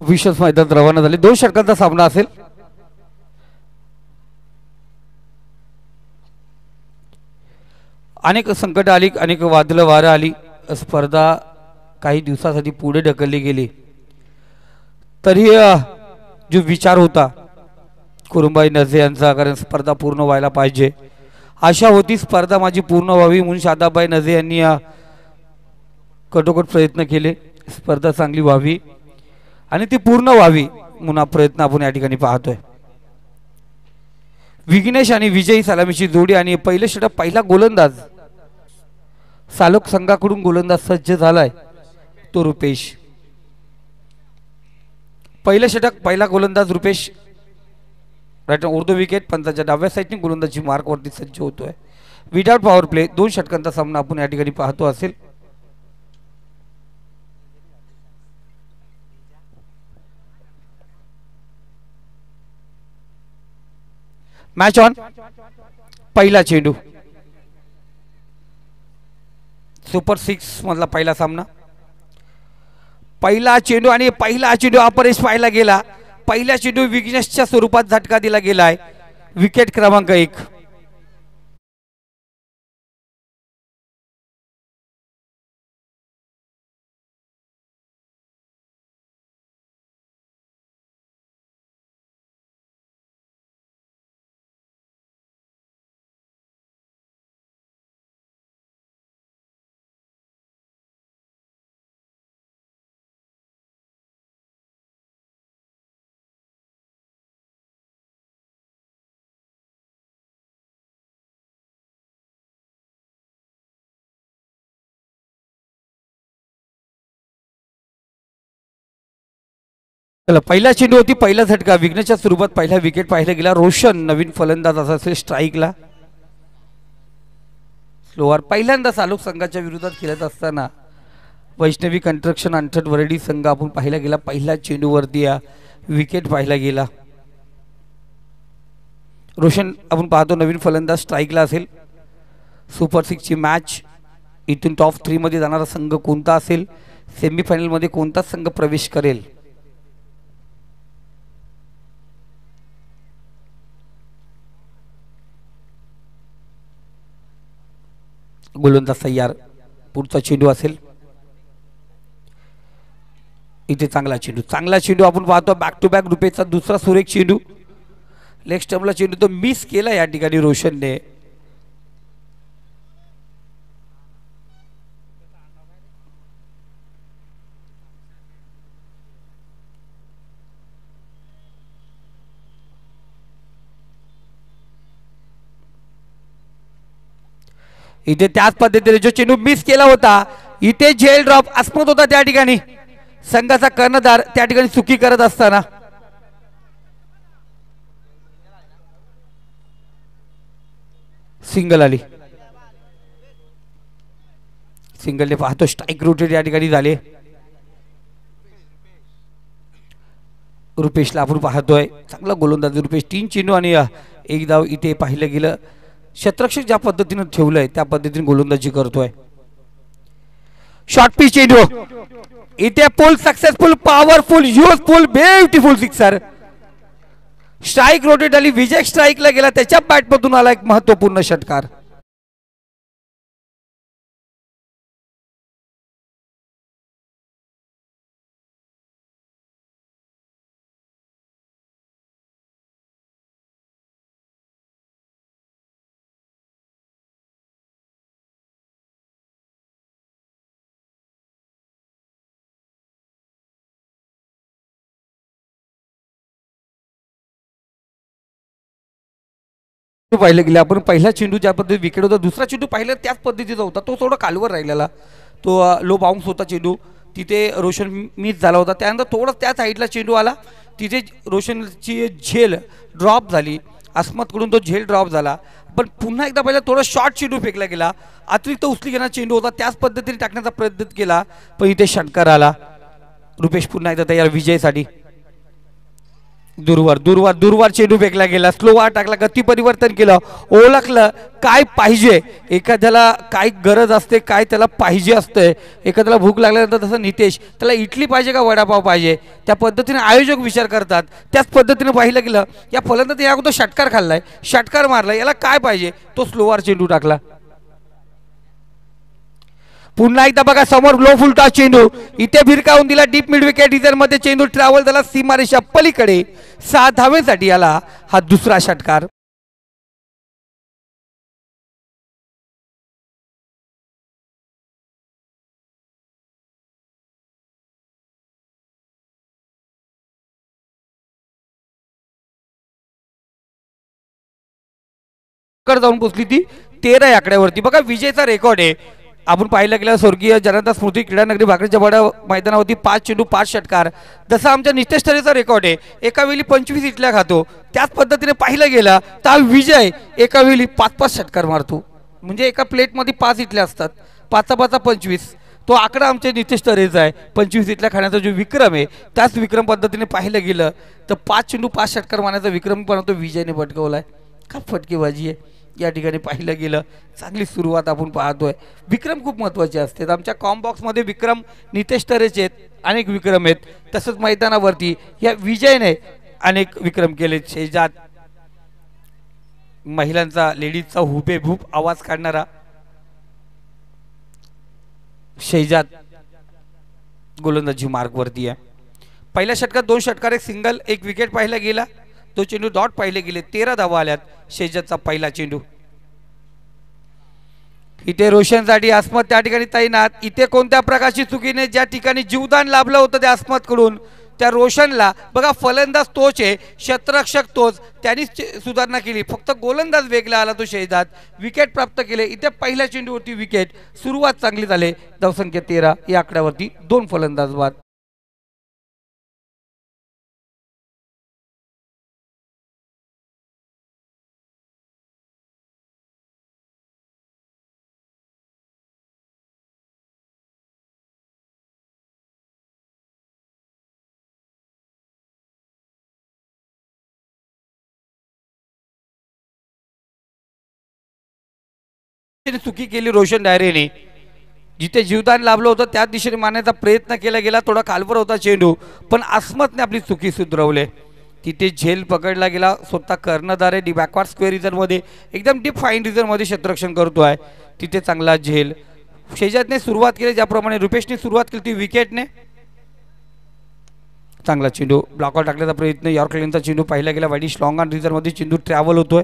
विशेष मैदानात रवाना झाले। 2 षटकांचा सामना असेल। अनेक संकट आली, अनेक वादळ वारं आली, स्पर्धा काही दिवसासाठी पुढे ढकलली गेली, तरी जो विचार होता कुरुंबाई नजे यांचा, कारण स्पर्धा पूर्ण व्हायला पाहिजे, आशा होती स्पर्धा माझी पूर्ण व्हावी म्हणून शादाबाई नजे यांनी कठोकट प्रयत्न केले, स्पर्धा चांगली व्हावी आणि ती पूर्ण व्हावी म्हणून प्रयत्न आपण या ठिकाणी पाहतोय। विघ्नेश आणि विजयी सलामीची जोडी आणि पहिले षटक पहिला गोलंदाज सालोक संघाकडून गोलंदाज सज्ज झालाय तो रुपेश। पहिले षटक पहिला गोलंदाज रुपेश राईट उर्दू विकेट, पंचाच्या डाव्या साईडने गोलंदाजी मार्क वरती सज्ज होतोय। विदाउट पॉवर प्ले 2 षटकांचा सामना आपण या ठिकाणी पाहतो असेल। Match on. पहिला चेंडू सुपर 6 मधला पहिला सामना, पहिला चेंडू आणि पहिला चेंडू अपरेश पाहायला गेला। पहिला चेंडू विघ्नेशच्या स्वरूपात झटका दिला गेलाय। विकेट क्रमांक 1। पहिला चेंडू होती, पहिला झटका, विघ्नेशच्या स्वरूपात पहिला विकेट पाहायला गेला। रोशन नवीन फलंदाज असेल स्ट्राईकला। स्लोअर पहिल्यांदा सालोक संघाच्या विरोधात खेळत असताना वैष्णवी कंस्ट्रक्शन अंठट वरडी संघ आपण पाहायला गेला। पहिला चेंडूवरती विकेट पाहायला गेला। रोशन आपण पाहतो नवीन फलंदाज स्ट्राईकला असेल। सुपर 6 ची मॅच, इथून टॉप 3 मध्ये जाणारा संघ कोणता असेल, सेमीफायनल मध्ये कोणता संघ प्रवेश करेल, गोलंदाज तयार। पुढचा चेंडू असेल, इथे चांगला चेंडू आपण पाहतो। बॅक टू बॅक रुपेशचा दुसरा सुरेख चेंडू, लेग स्टंपला चेंडू तो मिस केला या ठिकाणी रोशनने। इथे त्याच पद्धतीने जो चेंडू मिस केला होता, इथे झेल ड्रॉप अस्मत होता त्या ठिकाणी संघाचा कर्णधार त्या ठिकाणी चुकी करत असताना सिंगल आली। सिंगलने पाहतो स्ट्राइक रोटेट या ठिकाणी झाले। रुपेशला आपण पाहतोय चांगला गोलंदाज रुपेश। 3 चेंडू आणि 1 धाव इथे पाहिलं गेलं। क्षेत्ररक्षक ज्या पद्धतीने ठेवलंय त्या पद्धतीने गोलंदाजी करतोय। शॉर्ट पिच चेंडू, इथे pull successful, powerful, useful, beautiful sixer. Strike rotate आली, विजय स्ट्राइकला गेला, त्याच्या बॅटमधून आला एक महत्वपूर्ण षटकार। पाहिलं गेलं आपण पहिला चेंडू ज्या पद्धतीने विकेट होता, दुसरा चेंडू पाहिलं त्याच पद्धतीचा होता, तो थोडा कालवर राहिलेला, तो लो बाउन्स होता चेंडू, तिथे रोशन मिस झाला होता। त्यानंतर थोडं त्या साईडला चेंडू आला, तिथे रोशनची झेल ड्रॉप झाली, अस्मतकडून तो झेल ड्रॉप झाला। पण पुन्हा एकदा पहिला थोडा शॉर्ट चेंडू फेकला गेला, अतिरिक्त उचली घेणारा चेंडू होता, त्याच पद्धतीने टाकण्याचा प्रयत्न केला, पण इथे षटकार आला। रुपेश पुन्हा एकदा तयार विजयासाठी। दूरवर दूरवर दूरवर चेंडू फेकला गेला, स्लोवा टाकला, गती परिवर्तन केलं, ओळखलं काय पाहिजे, एखाद्याला काय गरज असते, काय त्याला पाहिजे असते. एखाद्याला भूक लागल्यानंतर तसं नितेश त्याला इडली पाहिजे का वडापाव पाहिजे, त्या पद्धतीने आयोजक विचार करतात. त्याच पद्धतीने पाहिलं गेलं या फलंदाजाने या अगोदर षटकार खाल्लाय, षटकार मारला, याला काय पाहिजे, तो स्लोवर चेंडू टाकला. पुन्हा एकदा बघा समोर लो फुलटा चेंडू, इथे भिरकावून दिला डीप मिड विकेट रिझन मध्ये, चेंडू ट्रॅव्हल झाला सीमारेषा पलीकडे 6 धावेसाठी याला हा दुसरा षटकार. जाऊन पोचली ती 13 आकड्यावरती. बघा विजयचा रेकॉर्ड आहे. आपण पाहिलं गेलं स्वर्गीय जनता स्मृती क्रीडा नगरी भाकरीच्या बडा मैदानावरती 5 चेंडू 5 षटकार, जसा आमच्या नितेश ठरेचा रेकॉर्ड आहे. एका वेळी 25 इटल्या खातो, त्याच पद्धतीने पाहिलं गेलं तर विजय एका वेळी 5-5 षटकार मारतो. म्हणजे एका प्लेटमध्ये 5 इटल्या असतात, 5-5 25. तो आकडा आमच्या नितेश ठरेचा आहे. 25 इटल्या खाण्याचा जो विक्रम आहे त्याच विक्रम पद्धतीने पाहिलं गेलं तर 5 चेंडू 5 षटकार मारण्याचा विक्रम पण तो विजयने पटकवलाय. का फटकेबाजी आहे या ठिकाणी पाहिलं गेलं. चांगली सुरुवात आपण पाहतोय. विक्रम खूप महत्त्वाचे असतात. आमच्या कॉम बॉक्समध्ये विक्रम नितेश ठरेचे आहेत, अनेक विक्रम आहेत. तसंच मैदानावरती या विजयने अनेक विक्रम केले. शेजात महिलांचा लेडीजचा हुबेहूब आवाज काढणारा शेजात गोलंदाजी मार्गवरती आहे. पहिल्या षटकात 2 षटकार, 1 सिंगल, 1 विकेट पाहिला गेला. 2 चेंडू डॉट पाहिले गेले. 13 धावा आल्यात शेजातचा पहिला चेंडू. इथे रोशनसाठी अस्मत त्या ठिकाणी तैनात. इथे कोणत्या प्रकारची चुकीने ज्या ठिकाणी जीवदान लाभलं होतं त्या अस्मतकडून त्या रोशनला बघा, फलंदाज तोच आहे, क्षेत्ररक्षक तोच, त्यांनीच सुधारणा केली. फक्त गोलंदाज वेगळा आला तो शेजात, विकेट प्राप्त केले. इथे पहिल्या चेंडूवरती विकेट. सुरुवात चांगली झाली. धावसंख्या 13 या आकड्यावरती 2 फलंदाज बाद. चुकी केली रोशन डायरेने. जिथे जीवदान लाभलं होतं त्याच दिशेने मारण्याचा प्रयत्न केला गेला. थोडा खालवर होता चेंडू, पण अस्मतने आपली चुकी सुधरवले. तिथे झेल पकडला गेला. स्वतः कर्णधार आहे, बॅकवर्ड स्क्वेअर रिझनमध्ये, एकदम डीप फाईन रिझनमध्ये क्षेत्ररक्षण करतो आहे. तिथे चांगला झेल. शेजातने सुरुवात केली ज्याप्रमाणे रुपेशने सुरुवात केली ती विकेटने. चांगला चेंडू ब्लॉकआउट टाकण्याचा प्रयत्न. यॉर्कलेनचा चेंडू पाहिला गेला. वाईडिश लॉंग ऑन रिझनमध्ये चेंडू ट्रॅव्हल होतोय.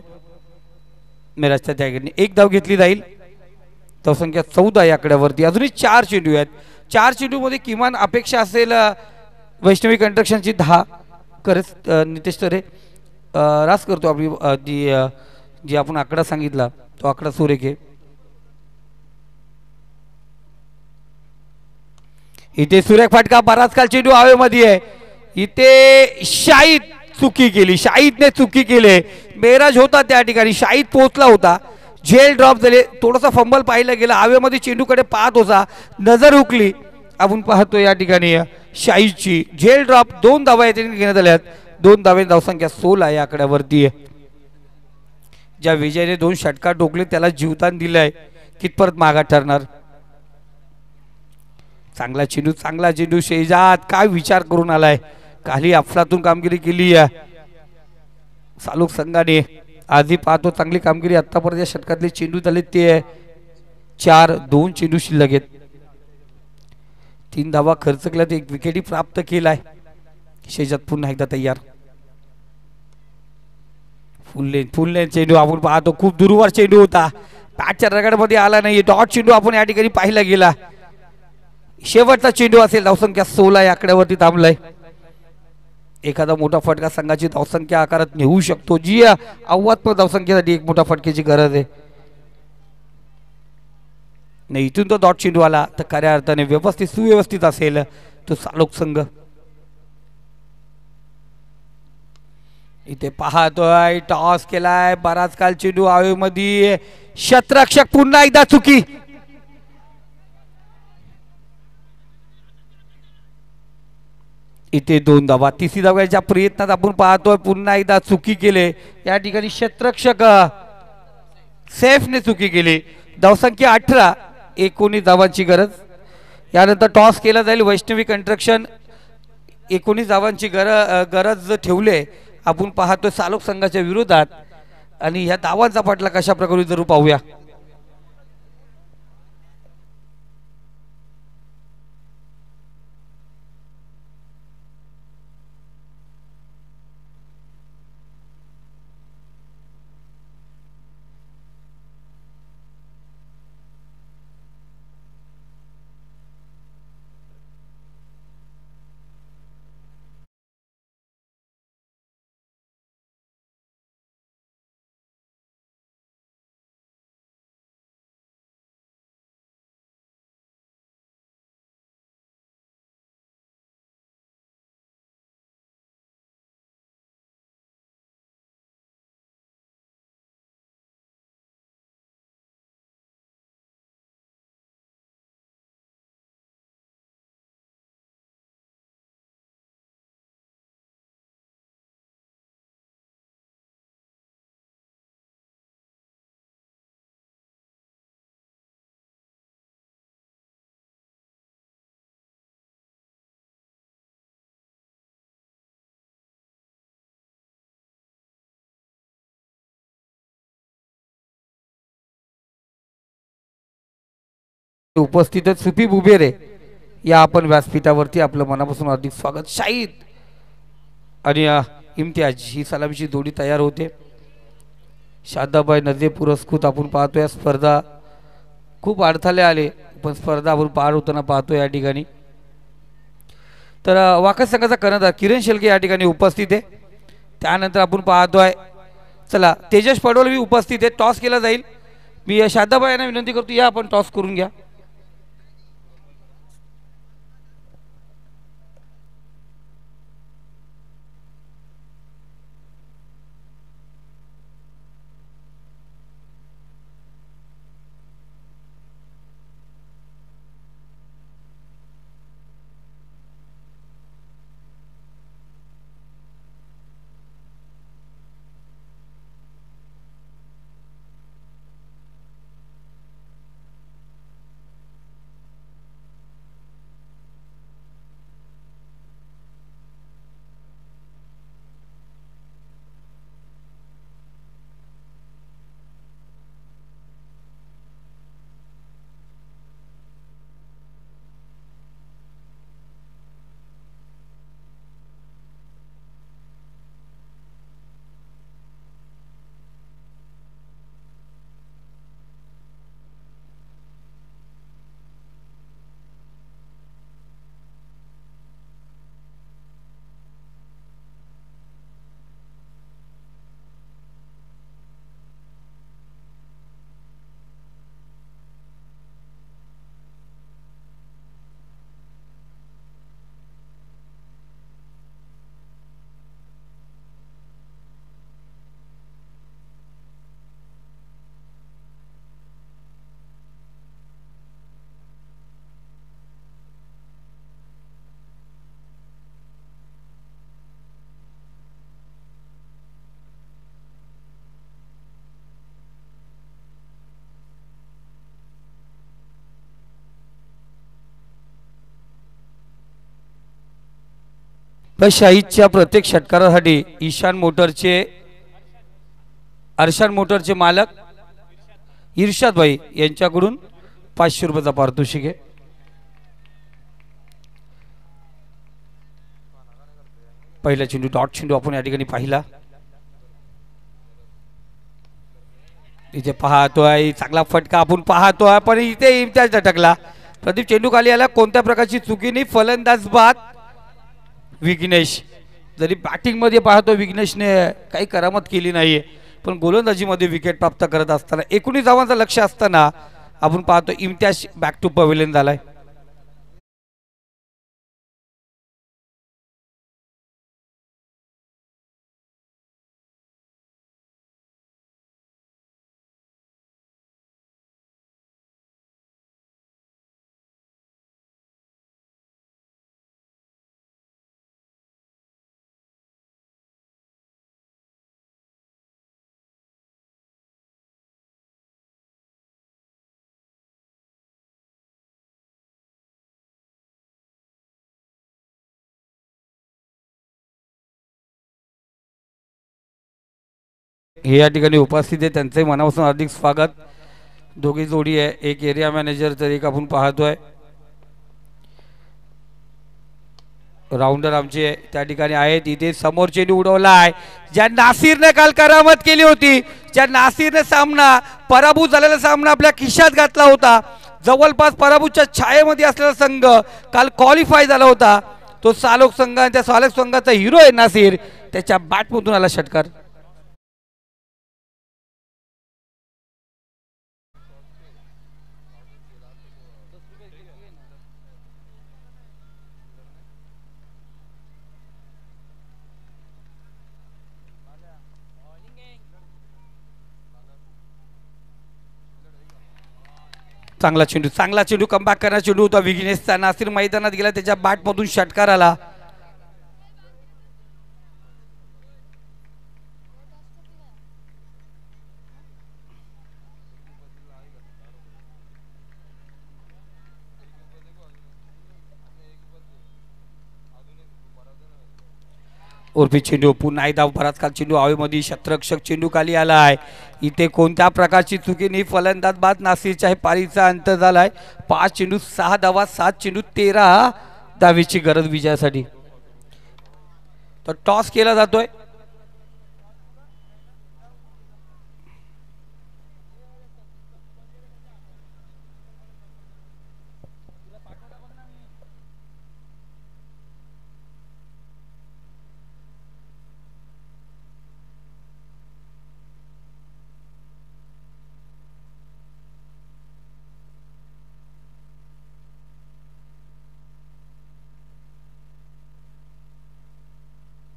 मिराजच्या त्याकडे 1 धाव घेतली जाईल. धावसंख्या 14 या आकड्यावरती. अजूनही 4 चेंडू आहेत. 4 चेंडूमध्ये किमान अपेक्षा असेल वैष्णवी कंस्ट्रक्शनची 10. खरंच नितेश तरे रास करतो आपली जी आपण आकडा सांगितला तो आकडा सुरेख आहे. इथे सुरेख फटका. बराच काल चेंडू हवेमध्ये आहे. इथे शाहीद चुकी केली. शाहीदने चुकी केली. मेराज होता त्या ठिकाणी, शाहीद पोहोचला होता. झेल ड्रॉप झाले. थोडासा फंबल पाहिला गेला. हवेमध्ये चेंडूकडे पाहत होता, नजर हुकली. आपण पाहतो या ठिकाणी शाहीदची झेल ड्रॉप. 2 धावा घेण्यात आल्यात. 2 धावे. धावसंख्या 16 या आकड्यावरती आहे. ज्या विजयने 2 षटकार ठोकले त्याला जीवदान दिलंय, कितपत मागा ठरणार. चांगला चेंडू, चांगला चेंडू. शेजात काय विचार करून आलाय. खाली अफलातून कामगिरी केली सालुक संघाने. आजही पाहतो चांगली कामगिरी. आतापर्यंत या षटकातले चेंडू झाले ते 4. 2 चेंडू शिल्लक आहेत. 3 धावा खर्च केला. 1 विकेटही प्राप्त केलाय. शेजात पुन्हा एकदा तयार. फुल लेन चेंडू आपण पाहतो. खूप दूरवर चेंडू होता. पॅचच्या रगडमध्ये आला नाही. डॉट चेंडू आपण या ठिकाणी पाहिला गेला. शेवटचा चेंडू असेल. धावसंख्या 16 या आकड्यावरती थांबलाय. एखादा मोठा फटका संघाची धावसंख्या आकारात नेऊ शकतो. जी आव्हानात्मक धावसंख्येसाठी एक मोठा फटक्याची गरज आहे. नाही, इथून तो डॉट चेंडू आला तर खऱ्या अर्थाने व्यवस्थित सुव्यवस्थित असेल तो सालोक संघ. इथे पाहतोय टॉस केलाय. बराच काल चेंडू हवेमध्ये. क्षेत्ररक्षक पुन्हा एकदा चुकी. इथे 2 धावा, तिसरी धावाच्या प्रयत्नात आपण पाहतोय पुन्हा एकदा चुकी केले या ठिकाणी क्षेत्ररक्षक सेफने चुकी केली. धावसंख्या 18, 19 धावांची गरज. यानंतर टॉस केला जाईल. वैष्णवी कंस्ट्रक्शन 19 धावांची गरज ठेवले आपण पाहतोय सालोक संघाच्या विरोधात आणि ह्या धावांचा पटला कशा प्रकारे जरूर पाहूया. उपस्थित सुपी बुबेरे या आपण व्यासपीठावरती आपलं मनापासून हार्दिक स्वागत. शाहीद आणि इम्तियाज ही सलामीची जोडी तयार होते. शादाबाई नजे पुरस्कृत आपण पाहतो. या स्पर्धा खूप अडथळे आले पण स्पर्धा आपण पार होताना पाहतो या ठिकाणी. तर वाकस संघाचा कर्णधार किरण शेलके या ठिकाणी उपस्थित आहे. त्यानंतर आपण पाहतोय चला तेजस पडोलवी उपस्थित आहे. टॉस केला जाईल. मी शादाबाई यांना विनंती करतो या आपण टॉस करून घ्या. शाहीदच्या प्रत्येक षटकारासाठी ईशान मोटरचे अर्शान मोटरचे मालक इर्शाद भाई यांच्याकडून 500 रुपयाचा पारितोषिक आहे. पहिला चेंडू डॉट चेंडू आपण या ठिकाणी पाहिला. इथे पाहतोय चांगला फटका आपण पाहतोय पण इथे इम्तियाज झटकला. प्रदीप चेंडू खाली आला. कोणत्या प्रकारची चुकी नाही. फलंदाज बाद विघ्नेश. जरी बॅटिंग मध्ये पाहतो विघ्नेशने काही करामत केली नाहीये पण गोलंदाजीमध्ये विकेट प्राप्त करत असताना 19 धावांचं लक्ष असताना आपण पाहतो इम्तियाज बॅक टू पवेलियन झालाय. हे या ठिकाणी उपस्थित आहे, त्यांचंही मनापासून हार्दिक स्वागत. दोघी जोडी आहे, एक एरिया मॅनेजर तर एक आपण पाहतोय राऊंडर आमचे त्या ठिकाणी आहेत. इथे समोर चेंडू उडवला आहे, ज्या नासिरने काल करामत केली होती, ज्या नासिरने सामना पराभूत झालेला सामना आपल्या खिशात घातला होता, जवळपास पराभूतच्या छायेमध्ये असलेला संघ काल क्वालिफाय झाला होता, तो सालोक संघ, त्या सालोक संघाचा हिरो आहे नासिर, त्याच्या बॅटमधून आला षटकार. चांगला चेंडू कमबॅक करणारा चेंडू होता विघ्नेशचा. नासिर मैदानात गेला, त्याच्या बॅटमधून षटकार आला. उर्फी चेंडू पुन्हा एकदा बराच काल चेंडू हवेमध्ये, क्षेत्ररक्षक चेंडू खाली आला आहे. इथे कोणत्या प्रकारची चुकीने फलंदाज बाद नासिरच्या हे पारीचा अंत झालाय. 5 चेंडू 6 धावा, 7 चेंडू 13 धावेची गरज विजयासाठी. तर टॉस केला जातोय.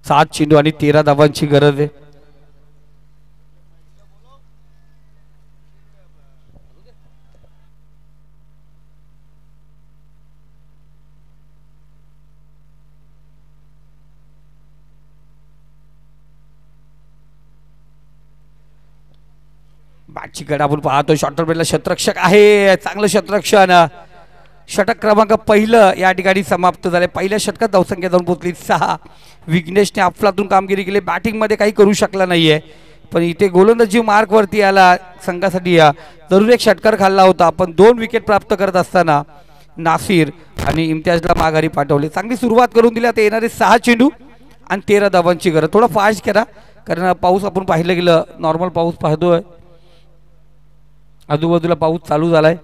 सात चेंडू आणि 13 धावांची गरज आहे. बॅटची गड आपण पाहतो, शॉर्टर बेडला क्षेत्ररक्षक आहे, चांगलं क्षेत्ररक्षण. षटक क्रमांक पहिलं या ठिकाणी समाप्त झाले. पहिल्या षटकात धावसंख्या जाऊन पोहोचली 6. विघ्नेशने अफलातून कामगिरी केली, बॅटिंगमध्ये काही करू शकला नाहीये, पण इथे गोलंदाजी मार्कवरती आला संघासाठी. जरूर एक षटकार खाल्ला होता, पण 2 विकेट प्राप्त करत असताना नासिर आणि इम्तियाजला माघारी पाठवले. चांगली सुरुवात करून दिली. आता येणारे 6 चेंडू आणि 13 धावांची गरज. थोडा फास्ट करा, कारण पाऊस आपण पाहिलं गेलं नॉर्मल पाऊस पाहतोय, आजूबाजूला पाऊस चालू झालाय.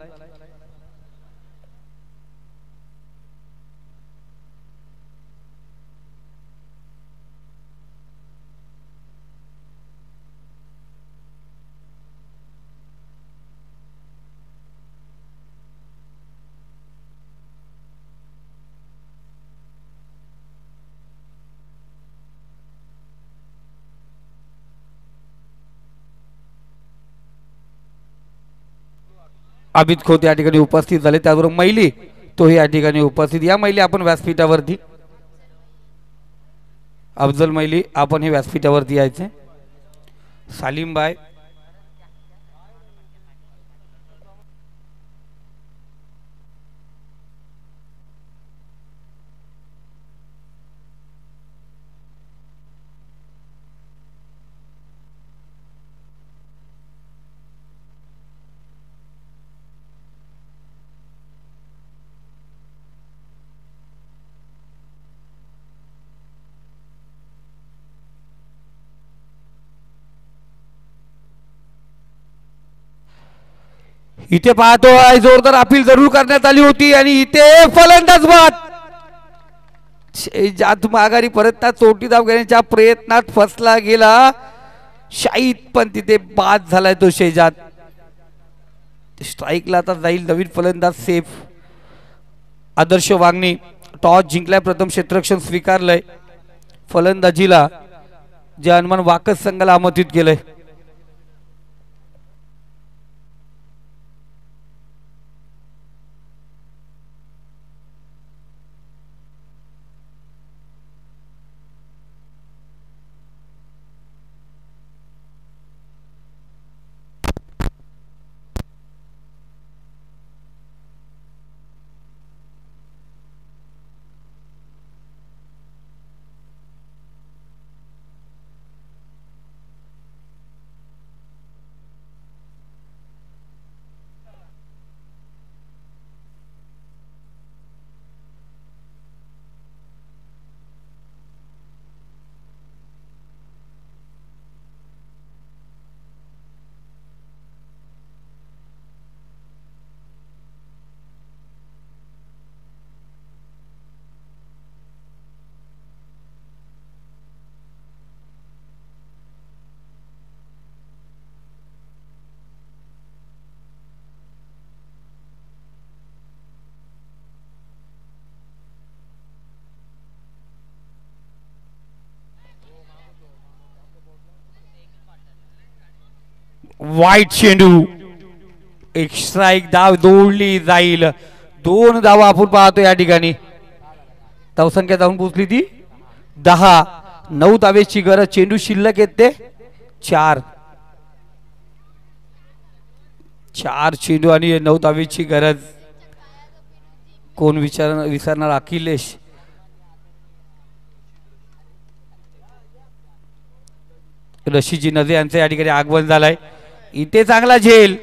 अमित खोत या ठिकाणी उपस्थित झाले, त्याचबरोबर मैली तो या ठिकाणी उपस्थित. या मैली आपण व्यासपीठावरती, अफजल मैली आपण हे व्यासपीठावरती यायचे. सालीमबाई, इथे पाहतोय जोरदार अपील जरूर करण्यात आली होती आणि इथे फलंदाज बाद. शेजात माघारी परतता, चोटी धाव घेण्याच्या प्रयत्नात फसला गेला शाहीद, पण तिथे बाद झालाय तो शेजात. स्ट्राईकला आता जाईल नवीन फलंदाज सेफ. आदर्श वागणी टॉस जिंकलाय, प्रथम क्षेत्ररक्षण स्वीकारलंय. फलंदाजीला जे हनुमान वाकस संघाला आमंत्रित केलंय. वाईट चेंडू, एक स्ट्राइक, धाव दौडली जाईल. 2 धावा आपण पाहतो या ठिकाणी. धावसंख्या जाऊन पोहोचली ती 10. 9 धावेची गरज. चेंडू शिल्लक येते 4. 4 चेंडू आणि 9 धावेची गरज. कोण विसरणार? अखिलेश. रशीजी नजे यांचे या ठिकाणी आगमन झालंय. इथे चांगला झेल.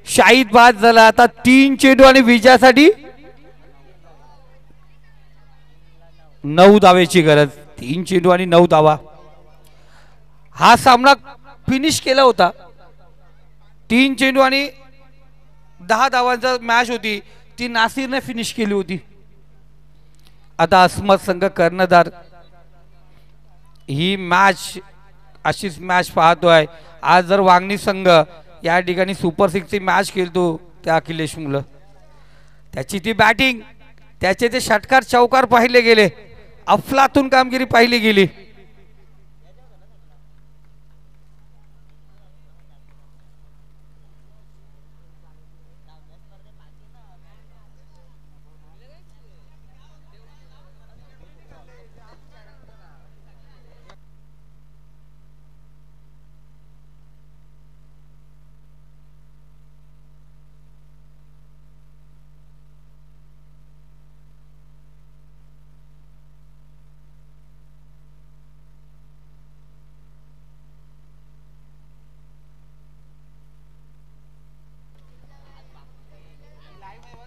शाहीद बाद झाला. आता 3 चेंडू आणि विजयासाठी 9 धावेची गरज. 3 चेंडू आणि 9 धावा. हा सामना फिनिश केला होता. 3 चेंडू आणि 10 धावांचा मॅच होती, ती नासिरने फिनिश केली होती. आता अस्मत संघ कर्णधार ही मॅच अशीच मॅच पाहतोय. आज जर वांगणी संघ या ठिकाणी सुपर 6 ची मॅच खेळतो त्या अखिलेश मुलं, त्याची ती बॅटिंग, त्याचे ते षटकार चौकार पाहिले गेले, अफलातून कामगिरी पाहिली गेली.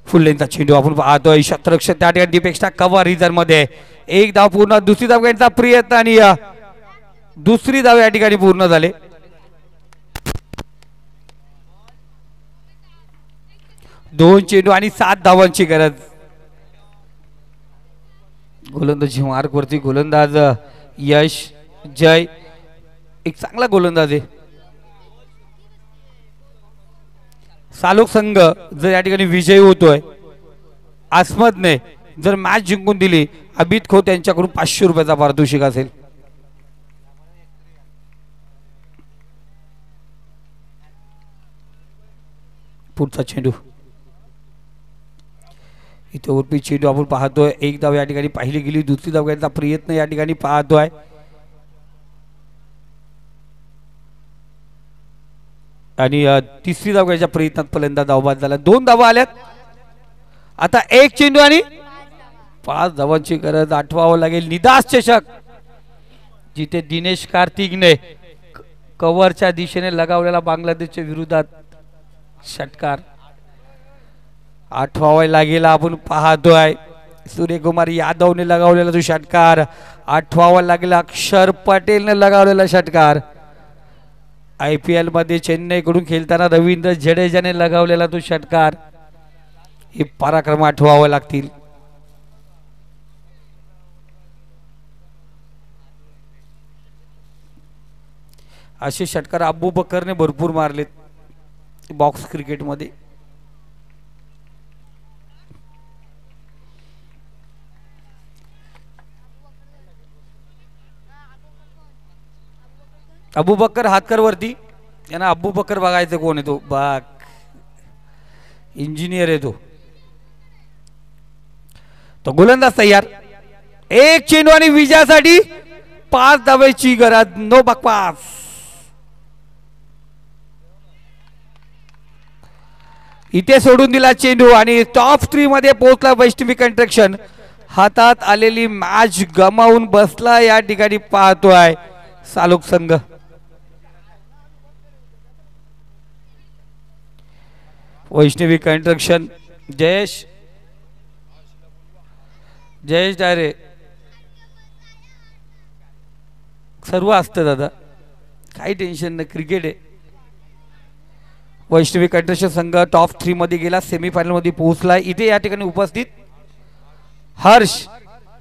फुल लेनचा चेंडू आपण पाहतोय. शतरक्षक त्या ठिकाणी डीपेक्षा कव्हर रिझन मध्ये. 1 धाव पूर्ण. दुसरी धाव घेण्याचा प्रयत्न आणि दुसरी धाव या ठिकाणी पूर्ण झाले. दोन चेंडू आणि 7 धावांची गरज. गोलंदाजी मार्क वरती गोलंदाज यश जय, एक चांगला गोलंदाज आहे. सालोक संघ जर या ठिकाणी विजयी होतोय, अस्मदने जर मॅच जिंकून दिली, अबित खोत यांच्याकडून 500 रुपयाचा पारितोषिक असेल. पुढचा चेंडू इथे उर्पी चेंडू आपण पाहतोय. 1 धाव या ठिकाणी पाहिली गेली. दुसरी धाव घ्यायचा प्रयत्न या ठिकाणी पाहतोय. आणि तिसरी धाव घ्यायच्या प्रयत्नात पहिल्यांदा धावबाद झाला. 2 धावा आल्यात. आता 1 चेंडू आणि 5 धावांची गरज. आठवावं लागेल निदास चषक, जिथे दिनेश कार्तिकने कव्हरच्या दिशेने लगावलेला बांगलादेशच्या विरोधात षटकार. आठवावा लागेल. आपण पाहतोय सूर्यकुमार यादवने लगावलेला तो षटकार. आठवावा लागेल. अक्षर पटेलने लगावलेला षटकार. IPL मध्ये चेन्नईकडून खेळताना रवींद्र जडेजाने लगावलेला तो षटकार. हे पराक्रम आठवावे लागतील. असे षटकार अबू बकरने भरपूर मारलेत बॉक्स क्रिकेट मध्ये. अबू बकर हातकर वरती. यांना अबू बकर बघायचं कोण आहे तो. बाग इंजिनियर आहे तो. तो गोलंदाज तयार. 1 चेंडू आणि विजयासाठी 5 धावेची गरज. नो बकवास. इथे सोडून दिला चेंडू आणि टॉप 3 मध्ये पोहोचला वैष्णवी कंस्ट्रक्शन. हातात आलेली मॅच गमावून बसला या ठिकाणी पाहतोय सालोक संघ. वैष्णवी कंस्ट्रक्शन जयेश डायरे सर्व असतं दादा, काही टेन्शन नाही. क्रिकेट आहे. वैष्णवी कंस्ट्रक्शन संघ टॉप 3 मध्ये गेला, सेमीफायनल मध्ये पोहोचला. इथे या ठिकाणी उपस्थित हर्ष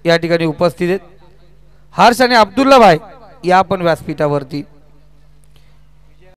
या ठिकाणी उपस्थित आहेत. हर्ष आणि अब्दुल्ला भाई या पण व्यासपीठावरती.